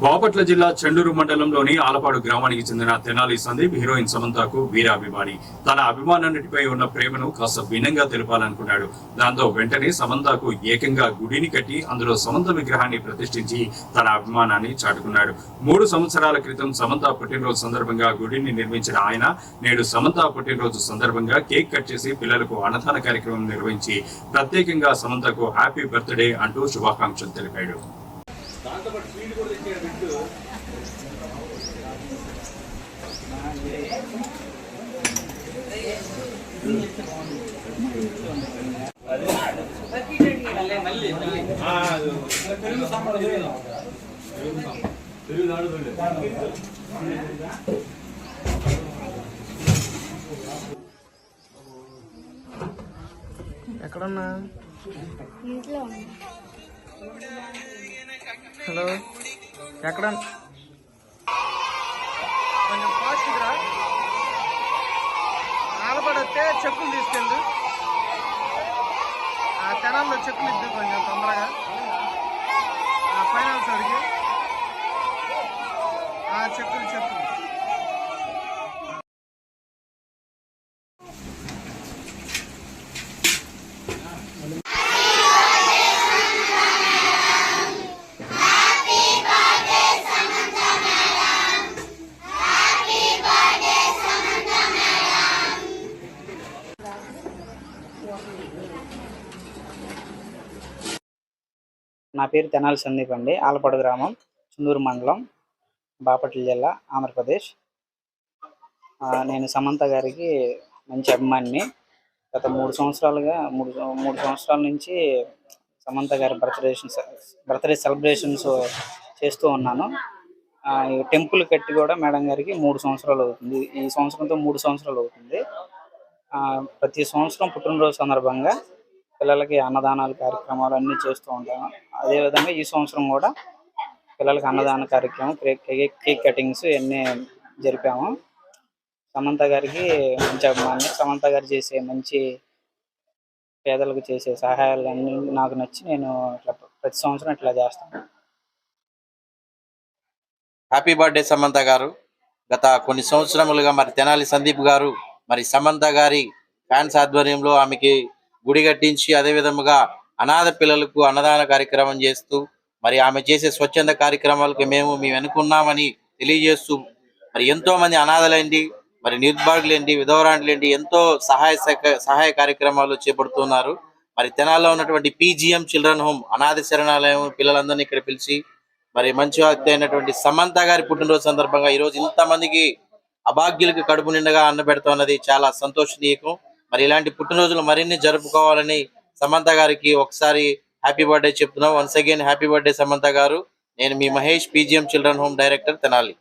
బాపట్ల జిల్లా చెండూరు మండలంలోని ఆలపాడు గ్రామానికి చెందిన తెనాలి సందీప్ హీరోయిన్ సమంతకు వీరాభిమాని. తన అభిమానాన్నిటిపై ఉన్న ప్రేమను కాస్త భిన్నంగా తెలపాలనుకున్నాడు. దాంతో వెంటనే సమంతకు ఏకంగా గుడిని కట్టి అందులో సమంత విగ్రహాన్ని ప్రతిష్ఠించి తన అభిమానాన్ని చాటుకున్నాడు. 3 సంవత్సరాల క్రితం సమంత పుట్టినరోజు సందర్భంగా గుడిని నిర్మించిన ఆయన నేడు సమంత పుట్టినరోజు సందర్భంగా కేక్ కట్ చేసి పిల్లలకు అన్నదాన కార్యక్రమం నిర్వహించి ప్రత్యేకంగా సమంతకు హ్యాపీ బర్త్డే అంటూ శుభాకాంక్షలు తెలిపాడు. ఎక్కడున్నా? హలో, ఎక్కడ? కొంచెం ఫాస్ట్గా ఆలపడితే చెక్కులు తీసుకెళ్ళు. ఆ తెనాల్లో చెక్కులు ఇద్దు కొంచెం తొందరగా. ఫైనాన్స్ అడిగి చెక్కులు నా పేరు తెనాలి సందీప్ అండి. ఆలపాడు గ్రామం, చుందూరు మండలం, బాపట్ల జిల్లా, ఆంధ్రప్రదేశ్. నేను సమంత గారికి మంచి అభిమానిని. గత 3 సంవత్సరాలుగా 3 సంవత్సరాల నుంచి సమంత గారి బర్త్డే సెలబ్రేషన్స్ చేస్తూ ఉన్నాను. టెంపుల్ కట్టి కూడా మేడం గారికి 3 సంవత్సరాలు అవుతుంది. ఈ సంవత్సరంతో 3 సంవత్సరాలు అవుతుంది. ప్రతి సంవత్సరం పుట్టినరోజు సందర్భంగా పిల్లలకి అన్నదానాలు కార్యక్రమాలు అన్నీ చేస్తూ ఉంటాను. అదేవిధంగా ఈ సంవత్సరం కూడా పిల్లలకి అన్నదాన కార్యక్రమం, కేక్ కటింగ్స్ ఇవన్నీ జరిపాము. సమంత గారికి మంచి అభిమాని. సమంత గారు చేసే మంచి పేదలకు చేసే సహాయాలు అన్నీ నాకు నచ్చి నేను ఇట్లా ప్రతి సంవత్సరం ఇట్లా చేస్తాను. హ్యాపీ బర్త్డే సమంత గారు. గత కొన్ని సంవత్సరములుగా మరి తెనాలి సందీప్ గారు మరి సమంత గారి ఫ్యాన్స్ ఆధ్వర్యంలో ఆమెకి గుడి కట్టించి అదే విధముగా అనాథ పిల్లలకు అన్నదాన కార్యక్రమం చేస్తూ మరి ఆమె చేసే స్వచ్ఛంద కార్యక్రమాలకు మేము వెనుకున్నామని తెలియజేస్తూ మరి ఎంతో మంది అనాథలేంటి, మరి నిర్భాగులేంటి, విధవరాంట్లేంటి ఎంతో సహాయ కార్యక్రమాలు చేపడుతున్నారు. మరి తెనాల్లో ఉన్నటువంటి PGM చిల్డ్రన్ హోమ్ అనాథ శరణాలయం పిల్లలందరినీ ఇక్కడ పిలిచి మరి మంచి వ్యక్తి అయినటువంటి సమంత గారి పుట్టినరోజు సందర్భంగా ఈరోజు ఇంతమందికి అభాగ్యులకు కడుపు నిండగా అన్న పెడుతున్నది చాలా సంతోషనీయకం. మరి ఇలాంటి పుట్టినరోజులు మరిన్ని జరుపుకోవాలని సమంత గారికి ఒకసారి హ్యాపీ బర్త్డే చెప్తున్నాం. Once again happy birthday Samantha గారు. నేను మీ Mahesh, PGM children home director, Tenali.